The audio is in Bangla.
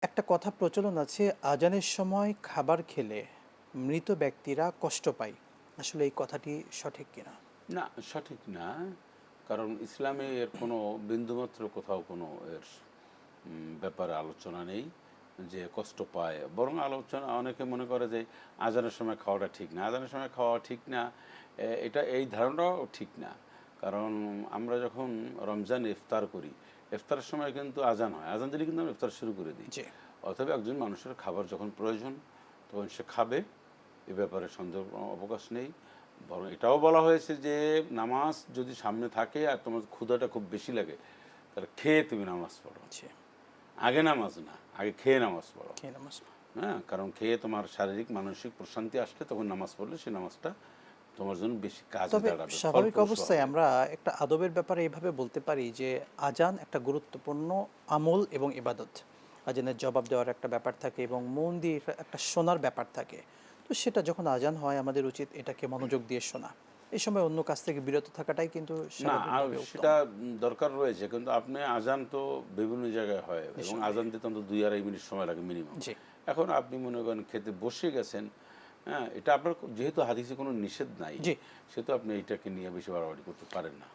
একটা কথা প্রচলন আছে, আজানের সময় খাবার খেলে মৃত ব্যক্তিরা কষ্ট পায়। আসলে এই কথাটি সঠিক কিনা? না, সঠিক না। কারণ ইসলামে এর কোনো বিন্দুমাত্র কোথাও কোনো এর ব্যাপারে আলোচনা নেই যে কষ্ট পায়। বরং আলোচনা অনেকে মনে করে যে আজানের সময় খাওয়াটা ঠিক না। আজানের সময় খাওয়া ঠিক না, এটা এই ধারণাটাও ঠিক না। কারণ আমরা যখন রমজানে ইফতার করি, ইফতারের সময় কিন্তু আজান হয়। আজান দিলে কিন্তু আমরা ইফতার শুরু করে দিই। জি। অতএব একজন মানুষের খাবার যখন প্রয়োজন তখন সে খাবে, এ ব্যাপারে সন্দেহ কোনো অবকাশ নেই। বরং এটাও বলা হয়েছে যে নামাজ যদি সামনে থাকে আর তোমার ক্ষুধাটা খুব বেশি লাগে, তাহলে খেয়ে তুমি নামাজ পড়ো। জি। আগে নামাজ না, আগে খেয়ে নামাজ পড়ো। খেয়ে নামাজ। হ্যাঁ, কারণ খেয়ে তোমার শারীরিক মানসিক প্রশান্তি আসলে তখন নামাজ পড়লে সেই নামাজটা তোমার জন্য বেশি কাজে তবে দাঁড়াবে, স্বাভাবিক ফলপ্রসূ অবস্থায় হবে। আমরা একটা আদবের ব্যাপারে এভাবে বলতে পারি যে আজান একটা গুরুত্বপূর্ণ আমল এবং ইবাদত। আজানের জবাব দেওয়ার একটা ব্যাপার থাকে এবং মন দিয়ে একটা শোনার ব্যাপার থাকে। তো সেটা যখন আজান হয় আমাদের উচিত এটাকে মনোযোগ দিয়ে শোনা। এই সময় অন্য কাজ থেকে বিরত থাকাটাই কিন্তু না, স্বাভাবিকভাবে উত্তম। সেটা দরকার রয়েছে, কিন্তু আপনি আজান তো বিভিন্ন জায়গায় হয় এবং নিঃসন্দেহে। আজান দিতে অন্তত ২-২.৫ মিনিট সময় লাগে মিনিমাম। জি। এখন আপনি মনে করেন খেতে বসে গেছেন, হ্যাঁ, এটা আপনার যেহেতু হাদিসে কোনো নিষেধ নাই, জি। সেহেতু আপনি এইটাকে নিয়ে বেশি বাড়াবাড়ি করতে পারেন না।